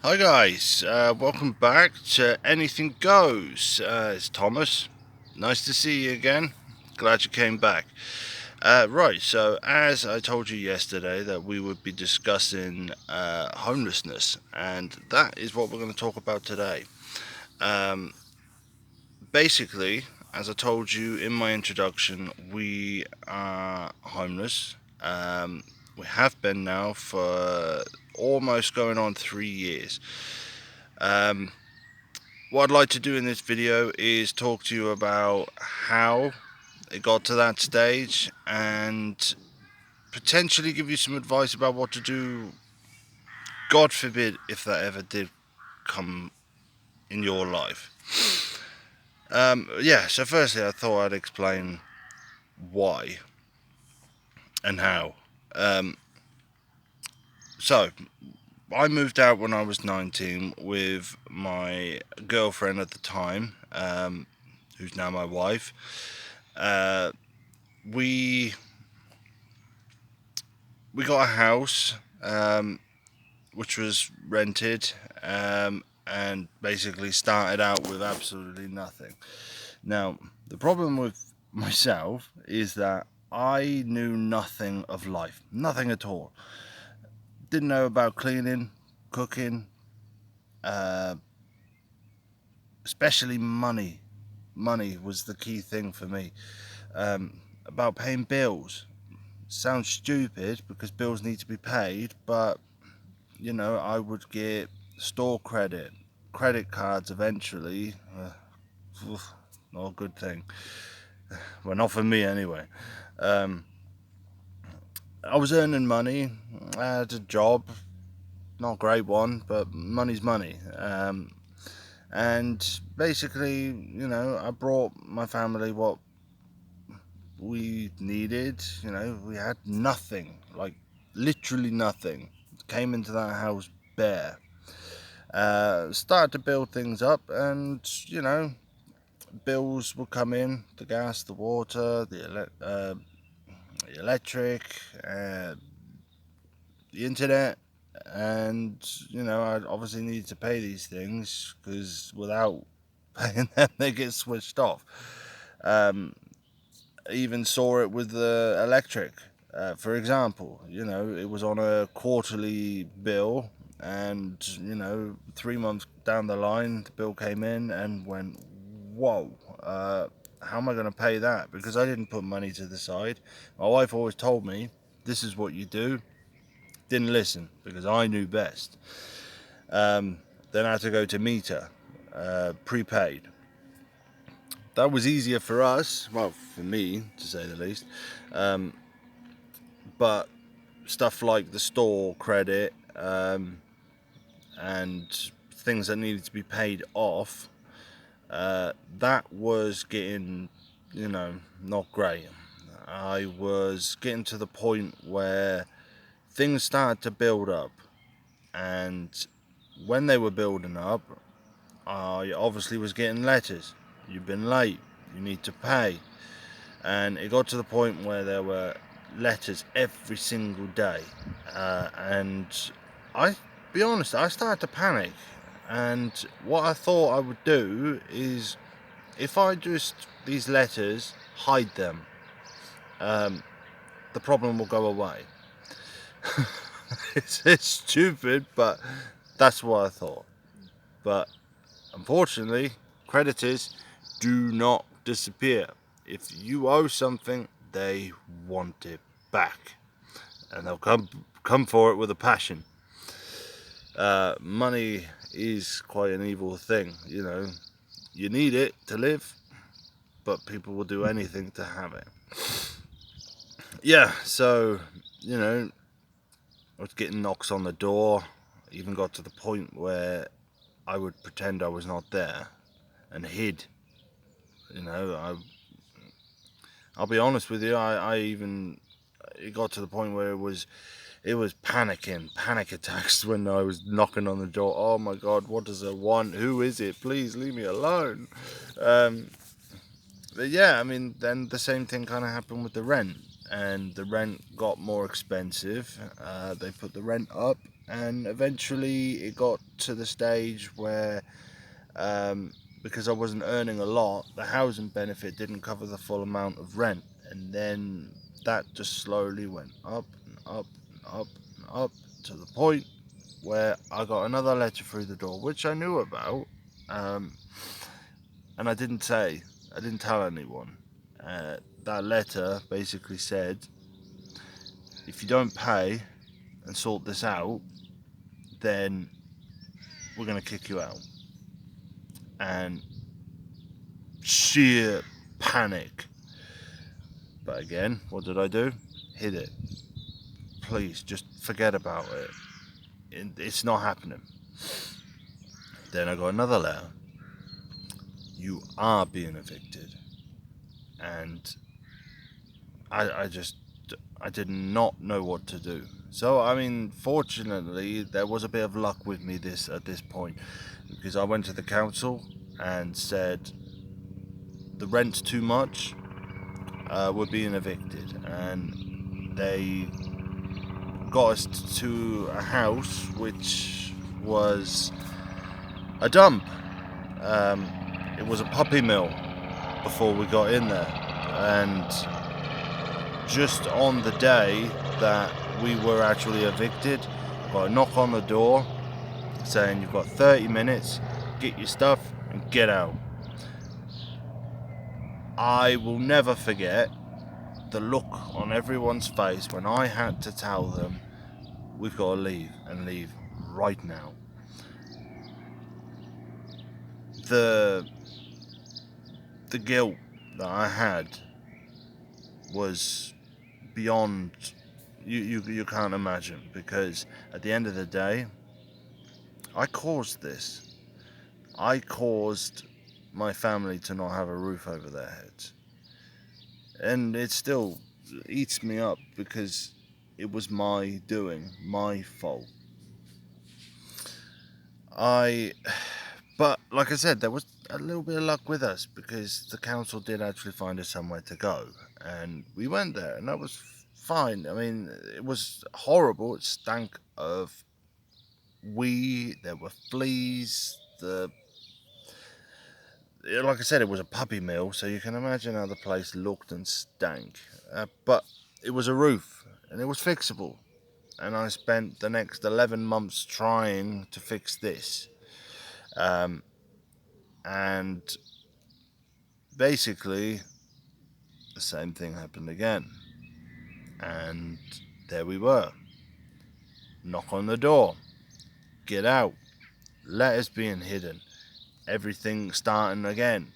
Hi guys, welcome back to Anything Goes. It's Thomas. Nice to see you again. Glad you came back. Right, so as I told you yesterday, that we would be discussing homelessness, and that is what we're going to talk about today. Um, Basically, as I told you in my introduction, we are homeless. We have been now for almost going on 3 years. Um, What I'd like to do in this video is talk to you about how it got to that stage and potentially give you some advice about what to do, God forbid, if that ever did come in your life. So firstly, I thought I'd explain why and how. Um, so, I moved out when I was 19 with my girlfriend at the time, who's now my wife. Uh, we we got a house, which was rented, and basically started out with absolutely nothing. Now, the problem with myself is that I knew nothing of life, nothing at all. Didn't know about cleaning, cooking, uh, especially money. Money was the key thing for me. About paying bills. Sounds stupid because bills need to be paid, but I would get store credit cards eventually. Not a good thing. Well, not for me anyway. Um, I was earning money. I had a job, not a great one, but money's money. And basically, I brought my family what we needed. We had nothing, like literally nothing. Came into that house bare. Started to build things up, and bills will come in: the gas, the water, the electric, the internet, and I obviously need to pay these things because without paying them, they get switched off. Um, even saw it with the electric. For example, it was on a quarterly bill, and 3 months down the line, the bill came in and went, "Whoa, how am I going to pay that?" Because I didn't put money to the side. My wife always told me, "This is what you do." Didn't listen because I knew best. Um, then I had to go to meter, prepaid. That was easier for us, well, for me to say the least. Um, but stuff like the store credit, and things that needed to be paid off, that was getting, not great. I was getting to the point where things started to build up, and when they were building up, I obviously was getting letters. You've been late, you need to pay. And it got to the point where there were letters every single day. And I, be honest, I started to panic. And what I thought I would do is, if I just, these letters, hide them, um, the problem will go away. It's stupid, but that's what I thought. But unfortunately, creditors do not disappear. If you owe something, they want it back, and they'll come for it with a passion. Money is quite an evil thing, You need it to live, but people will do anything to have it. Yeah, so I was getting knocks on the door. Even got to the point where I would pretend I was not there and hid. You know, I I'll be honest with you. I even it got to the point where it was panic attacks when I was knocking on the door. Oh my God, what does it want? Who is it? Please leave me alone. Um, but yeah, I mean, then the same thing kind of happened with the rent, and the rent got more expensive. They put the rent up, and eventually it got to the stage where, because I wasn't earning a lot, the housing benefit didn't cover the full amount of rent, and then that just slowly went up and up and up and up to the point where I got another letter through the door, which I knew about, um, and I didn't tell anyone. That letter basically said, if you don't pay and sort this out, then we're going to kick you out. And sheer panic. But again, what did I do? Hid it. Please, just forget about it. It's not happening. Then I got another letter. You are being evicted. And I did not know what to do. So I mean, fortunately, there was a bit of luck with me at this point, because I went to the council and said the rent's too much. We're being evicted, and they got us to a house which was a dump. Um, it was a puppy mill before we got in there, and just on the day that we were actually evicted, got a knock on the door saying you've got 30 minutes, get your stuff and get out. I will never forget the look on everyone's face when I had to tell them we've got to leave and leave right now. The guilt that I had was beyond you can't imagine, because at the end of the day, I caused this. I caused my family to not have a roof over their heads. And it still eats me up because it was my doing, my fault. I But like I said, there was a little bit of luck with us, because the council did actually find us somewhere to go, and we went there, and that was fine. I mean, it was horrible. It stank of wee. There were fleas. Like I said, it was a puppy mill, so you can imagine how the place looked and stank. But it was a roof, and it was fixable. And I spent the next 11 months trying to fix this. Um, and basically, the same thing happened again. And there we were. Knock on the door. Get out. Letters being hidden. Everything starting again.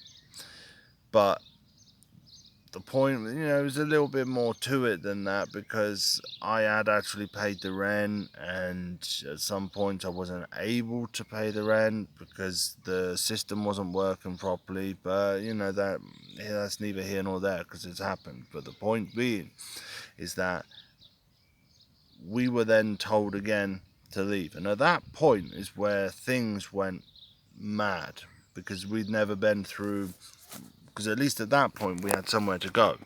But the point, there was a little bit more to it than that, because I had actually paid the rent, and at some point I wasn't able to pay the rent because the system wasn't working properly. But that's neither here nor there, because it's happened. But the point being is that we were then told again to leave, and at that point is where things went mad, because we'd never been through, because at least at that point we had somewhere to go.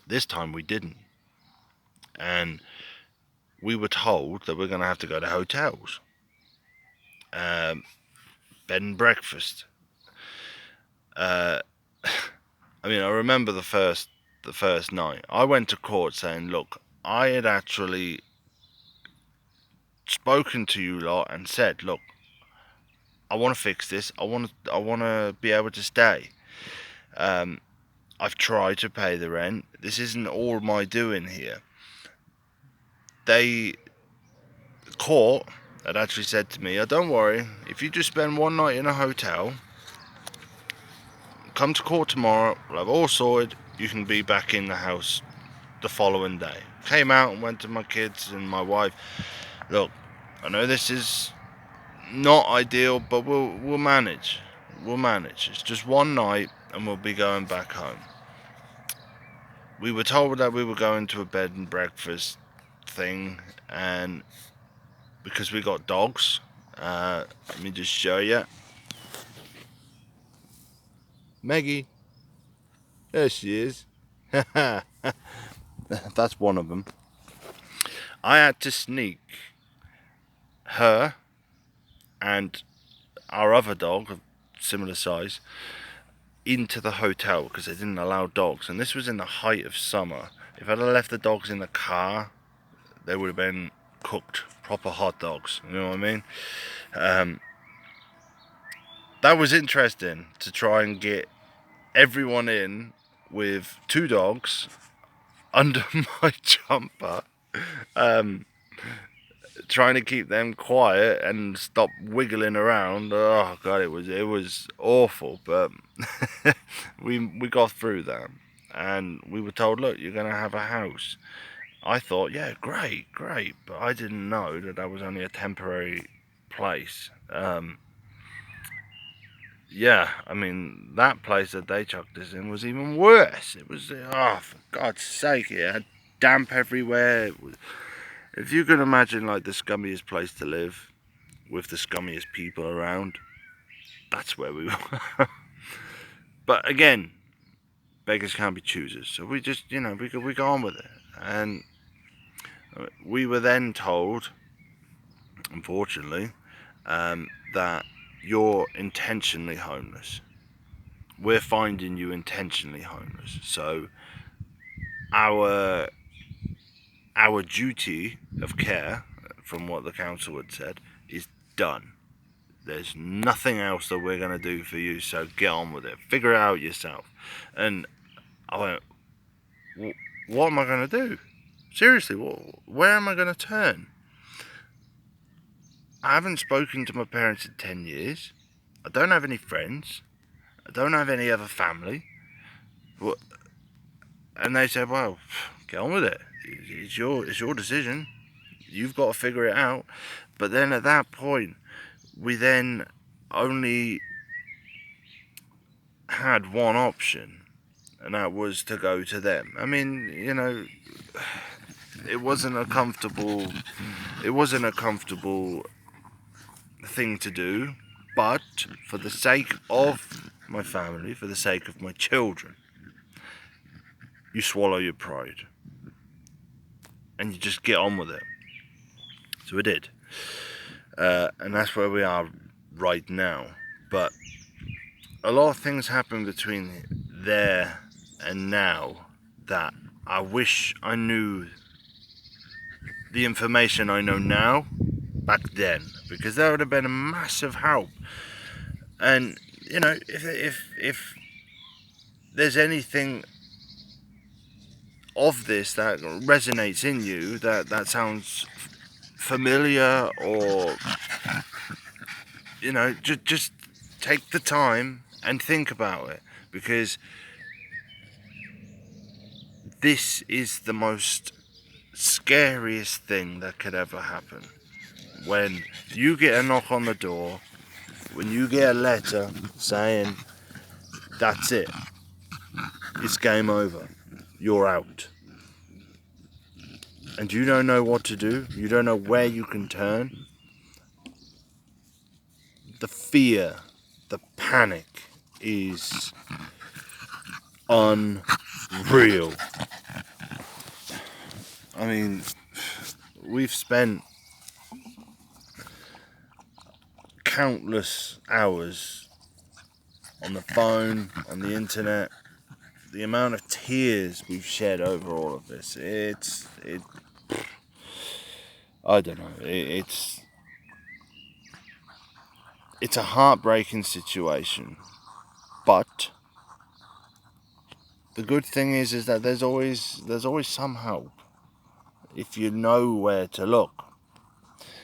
This time we didn't. And we were told that we're going to have to go to hotels, bed and breakfast. Uh, I mean, I remember the first night. I went to court saying, look, I had actually spoken to you lot and said, look, I want to fix this. I want to be able to stay. I've tried to pay the rent. This isn't all my doing here. The court had actually said to me, oh, don't worry, if you just spend one night in a hotel, come to court tomorrow, we'll have all sorted, you can be back in the house the following day. Came out and went to my kids and my wife, look, I know this is not ideal, but we'll manage. We'll manage. It's just one night and we'll be going back home. We were told that we were going to a bed and breakfast thing, and because we got dogs, let me just show you. Maggie, there she is. That's one of them. I had to sneak her and our other dog of similar size into the hotel because they didn't allow dogs, and this was in the height of summer. If I'd have left the dogs in the car, they would have been cooked proper hot dogs, you know what I mean? That was interesting to try and get everyone in with two dogs under my jumper, um, trying to keep them quiet and stop wiggling around. Oh god, it was awful, but we got through that, and we were told, look, you're gonna have a house. I thought, yeah, great, but I didn't know that was only a temporary place. Yeah, I mean, that place that they chucked us in was even worse. It was, oh, for God's sake, it had damp everywhere. If you can imagine, like, the scummiest place to live with the scummiest people around, that's where we were. But again, beggars can't be choosers. So we just, we go on with it. And we were then told, unfortunately, that you're intentionally homeless. We're finding you intentionally homeless. So our duty of care, from what the council had said, is done. There's nothing else that we're going to do for you, so get on with it. Figure it out yourself. And I went, what am I going to do? Seriously, where am I going to turn? I haven't spoken to my parents in 10 years. I don't have any friends. I don't have any other family. And they said, well, get on with it. It's your decision. You've got to figure it out. But then at that point, we then only had one option, and that was to go to them. I mean, it wasn't a comfortable thing to do, but for the sake of my family, for the sake of my children, you swallow your pride and you just get on with it. So we did, and that's where we are right now. But a lot of things happen between there and now that I wish I knew the information I know now back then, because that would have been a massive help. And if there's anything of this that resonates in you, that sounds familiar, or just take the time and think about it, because this is the most scariest thing that could ever happen. When you get a knock on the door, when you get a letter saying that's it, it's game over, you're out, and you don't know what to do, you don't know where you can turn, the fear, the panic is unreal. I mean, we've spent countless hours on the phone, on the internet. The amount of tears we've shed over all of this, I don't know, it's a heartbreaking situation, but the good thing is that there's always some help if you know where to look.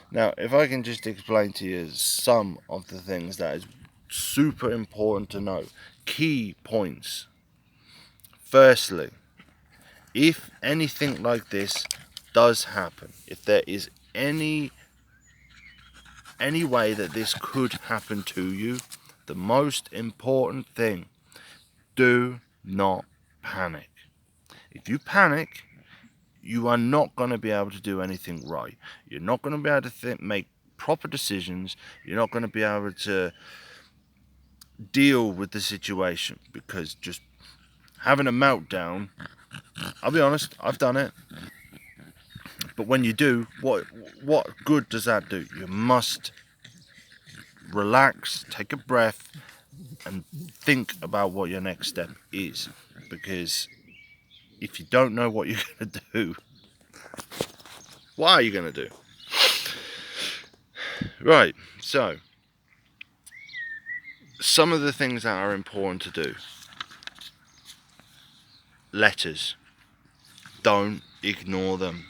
Now, if I can just explain to you some of the things that is super important to know, key points. Firstly, if anything like this does happen, if there is any way that this could happen to you, the most important thing, do not panic. If you panic, you are not going to be able to do anything right. You're not going to be able to make proper decisions. You're not going to be able to deal with the situation, because just having a meltdown, I'll be honest, I've done it. But when you do, what good does that do? You must relax, take a breath, and think about what your next step is. Because if you don't know what you're going to do, what are you going to do? Right, so some of the things that are important to do. Letters. Don't ignore them.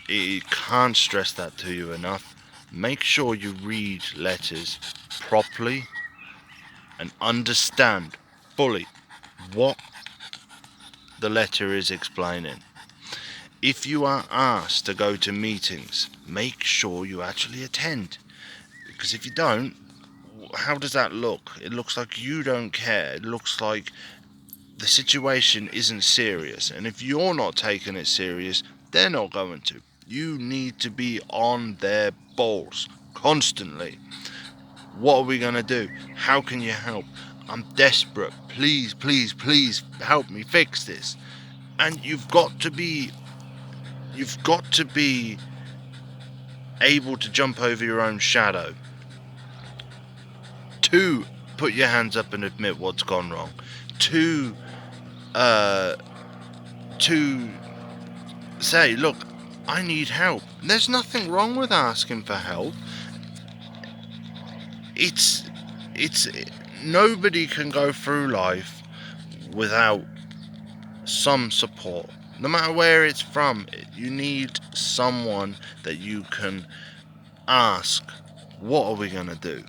I can't stress that to you enough. Make sure you read letters properly and understand fully what the letter is explaining. If you are asked to go to meetings, make sure you actually attend. Because if you don't, how does that look? It looks like you don't care. It looks like the situation isn't serious. And if you're not taking it serious, they're not going to. You need to be on their balls constantly. What are we going to do? How can you help? I'm desperate. Please, please, please help me fix this. And you've got to be able to jump over your own shadow. To put your hands up and admit what's gone wrong. To uh to say, look, I need help. There's nothing wrong with asking for help. It's it's nobody can go through life without some support. No matter where it's from, you need someone that you can ask, what are we going to do?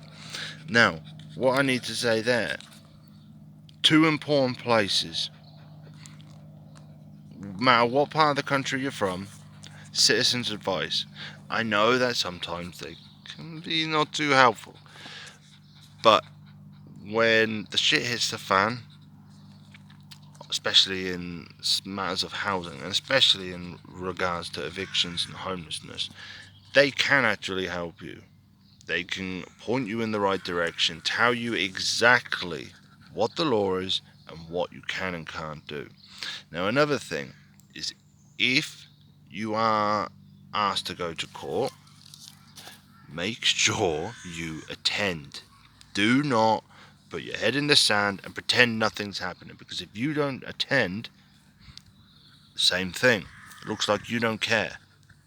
Now, what I need to say there, two important places, no matter what part of the country you're from, citizens' advice. I know that sometimes they can be not too helpful, but when the shit hits the fan, especially in matters of housing, and especially in regards to evictions and homelessness, they can actually help you. They can point you in the right direction, tell you exactly what the law is and what you can and can't do. Now, another thing is, if you are asked to go to court, make sure you attend. Do not put your head in the sand and pretend nothing's happening, because if you don't attend, same thing. It looks like you don't care.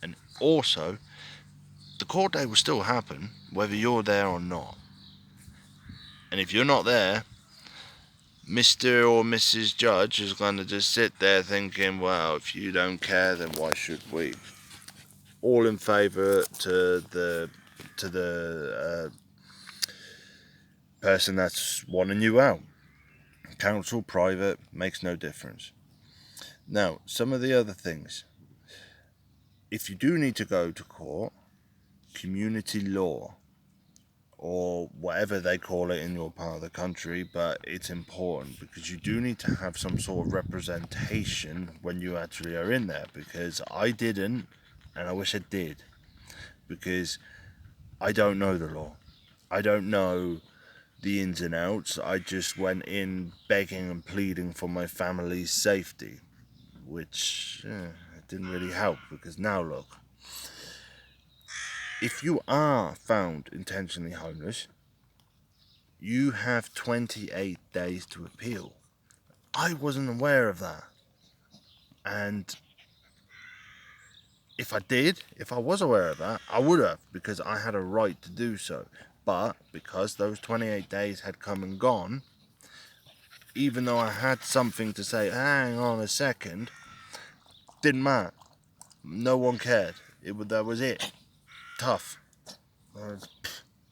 And also, the court day will still happen whether you're there or not. And if you're not there, Mr. or Mrs. Judge is going to just sit there thinking, well, if you don't care, then why should we? All in favour to the person that's wanting you out. Council, private, makes no difference. Now, some of the other things. If you do need to go to court, community law, or whatever they call it in your part of the country, but it's important because you do need to have some sort of representation when you actually are in there, because I didn't, and I wish I did, because I don't know the law. I don't know the ins and outs. I just went in begging and pleading for my family's safety, which didn't really help, because now look, if you are found intentionally homeless, you have 28 days to appeal. I wasn't aware of that. And if I was aware of that, I would have, because I had a right to do so. But because those 28 days had come and gone, even though I had something to say, hang on a second, didn't matter. No one cared. That was it. Tough.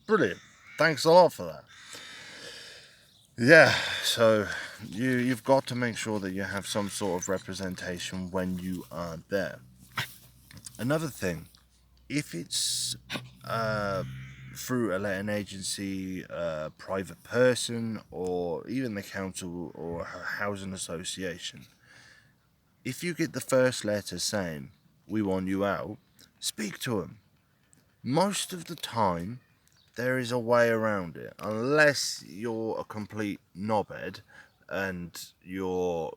Brilliant. Thanks a lot for that. Yeah, so you've got to make sure that you have some sort of representation when you are there. Another thing, if it's through a letting agency, a private person, or even the council or a housing association, if you get the first letter saying, we want you out, speak to them. Most of the time, there is a way around it, unless you're a complete knobhead and you're,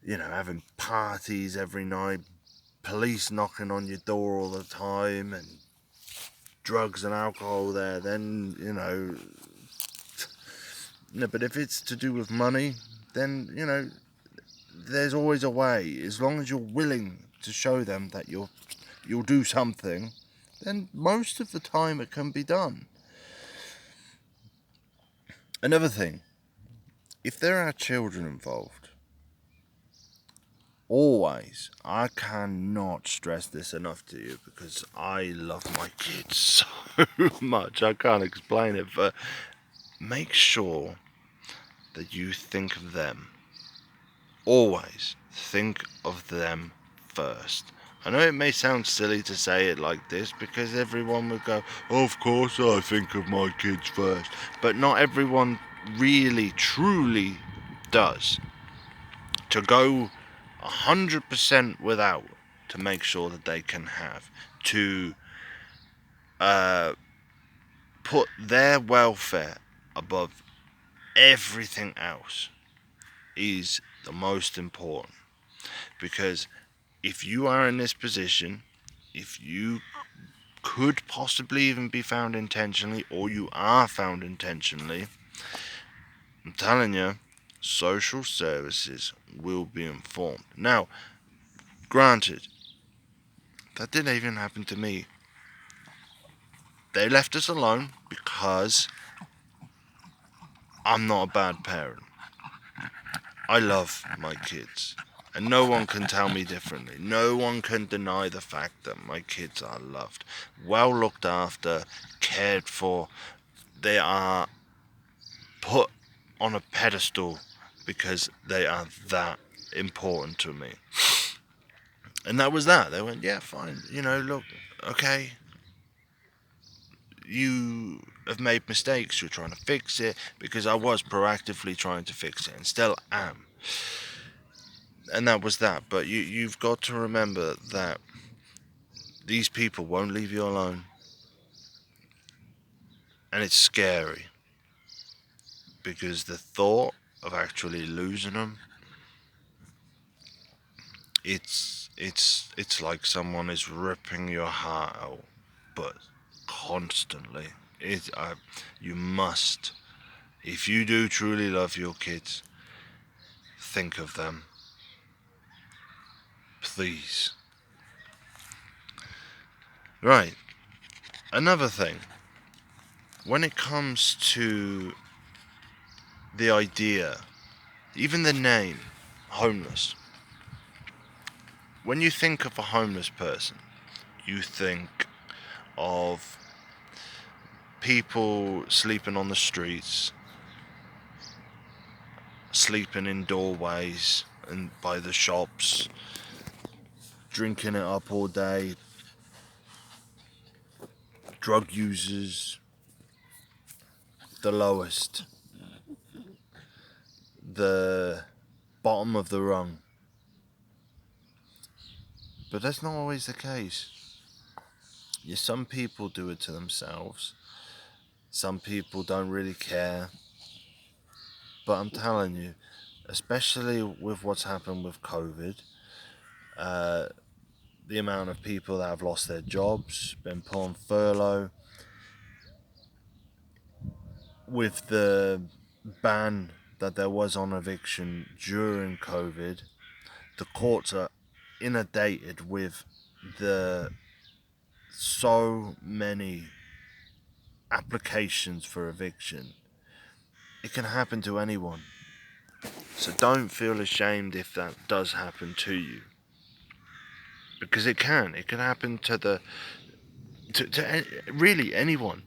having parties every night, police knocking on your door all the time and drugs and alcohol there, then, no, but if it's to do with money, then, there's always a way. As long as you're willing to show them that you'll do something, then most of the time it can be done. Another thing, if there are children involved, always, I cannot stress this enough to you because I love my kids so much, I can't explain it, but make sure that you think of them. Always think of them first. I know it may sound silly to say it like this because everyone would go, of course I think of my kids first. But not everyone really, truly does. To go 100% without, to make sure that they can have. To put their welfare above everything else is the most important. Because if you are in this position, if you could possibly even be found intentionally, or you are found intentionally, I'm telling you, social services will be informed. Now, granted, that didn't even happen to me. They left us alone because I'm not a bad parent. I love my kids. And no one can tell me differently. No one can deny the fact that my kids are loved, well looked after, cared for. They are put on a pedestal because they are that important to me. And that was that. They went, yeah, fine. Look, okay, you have made mistakes. You're trying to fix it, because I was proactively trying to fix it and still am. And that was that. But you've got to remember that these people won't leave you alone. And it's scary, because the thought of actually losing them, it's like someone is ripping your heart out, but constantly. You must, if you do truly love your kids, think of them, please. Right. Another thing, when it comes to the idea, even the name, homeless. When you think of a homeless person, you think of people sleeping on the streets, sleeping in doorways and by the shops, drinking it up all day, drug users, the lowest, the bottom of the rung. But that's not always the case. Yeah, some people do it to themselves. Some people don't really care. But I'm telling you, especially with what's happened with COVID, the amount of people that have lost their jobs, been put on furlough, with the ban that there was on eviction during COVID, the courts are inundated with the so many applications for eviction. It can happen to anyone. So don't feel ashamed if that does happen to you. Because it can. It can happen to really anyone.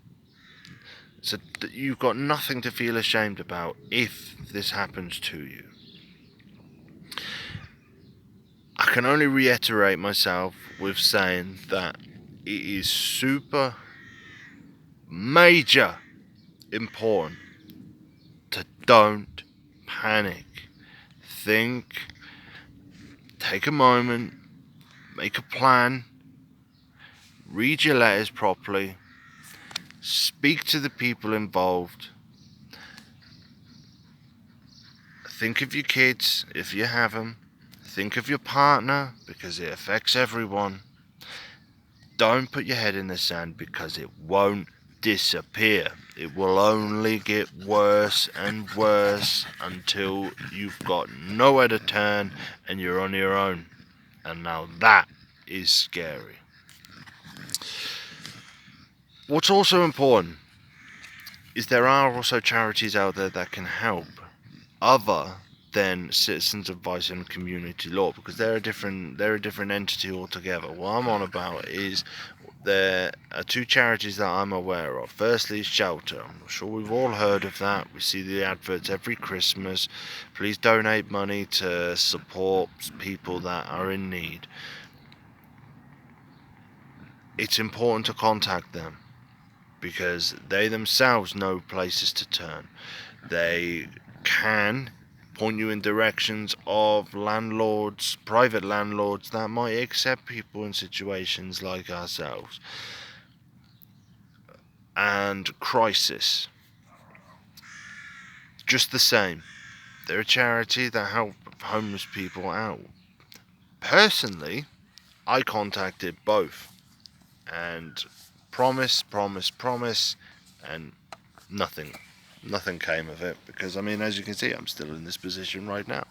So you've got nothing to feel ashamed about if this happens to you. I can only reiterate myself with saying that it is super major important to don't panic. Think, take a moment, make a plan, read your letters properly, speak to the people involved, think of your kids if you have them, Think of your partner because it affects everyone. Don't put your head in the sand because it won't disappear. It will only get worse and worse until you've got nowhere to turn and you're on your own. And now that is scary. What's also important is there are also charities out there that can help other than citizens advice and community law, because they're a different entity altogether. What I'm on about is there are two charities that I'm aware of. Firstly, Shelter. I'm sure we've all heard of that. We see the adverts every Christmas. Please donate money to support people that are in need. It's important to contact them because they themselves know places to turn. They can point you in directions of landlords, private landlords that might accept people in situations like ourselves. And Crisis, just the same. They're a charity that help homeless people out. Personally, I contacted both and promise, and nothing. Nothing came of it because, I mean, as you can see, I'm still in this position right now.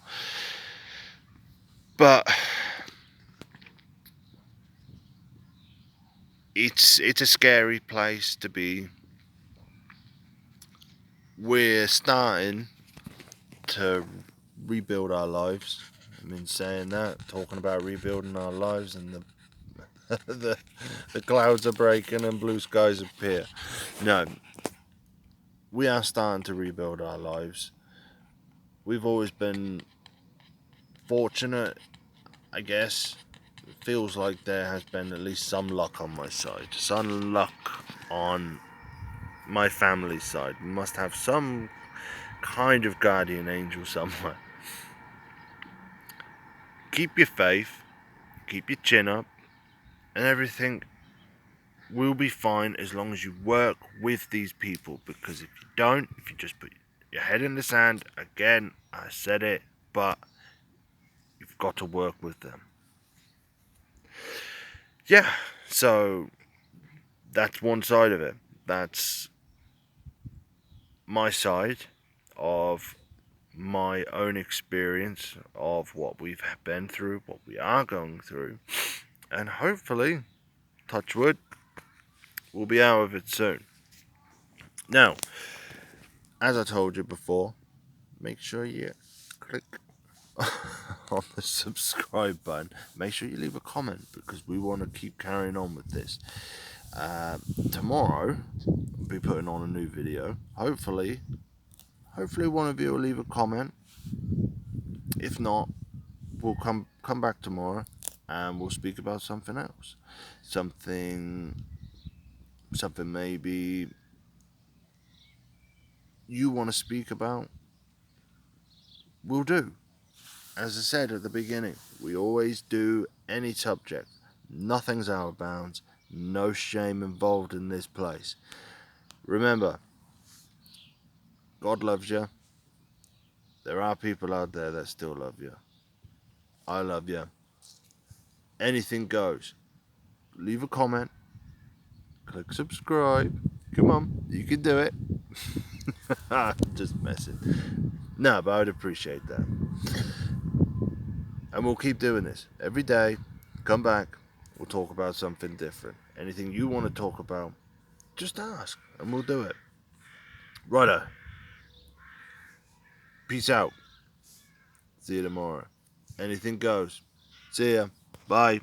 But it's a scary place to be. We're starting to rebuild our lives. I mean, saying that, talking about rebuilding our lives, and the clouds are breaking and blue skies appear. No, we are starting to rebuild our lives. We've always been fortunate, I guess. It feels like there has been at least some luck on my side, some luck on my family's side. We must have some kind of guardian angel somewhere. Keep your faith, keep your chin up, and everything will be fine as long as you work with these people. Because if you don't, if you just put your head in the sand, again, I said it, but you've got to work with them. Yeah, so that's one side of it. That's my side of my own experience of what we've been through, what we are going through, and hopefully, touch wood, we'll be out of it soon. Now, as I told you before, make sure you click on the subscribe button. Make sure you leave a comment because we want to keep carrying on with this. Tomorrow, I'll be putting on a new video. Hopefully one of you will leave a comment. If not, we'll come back tomorrow and we'll speak about something else. Something maybe you want to speak about, we'll do. As I said at the beginning, we always do any subject. Nothing's out of bounds. No shame involved in this place. Remember, God loves you. There are people out there that still love you. I love you. Anything goes. Leave a comment. Click subscribe. Come on, you can do it. Just messing. No, but I'd appreciate that. And we'll keep doing this every day. Come back. We'll talk about something different. Anything you want to talk about, just ask and we'll do it. Righto. Peace out. See you tomorrow. Anything goes. See ya. Bye.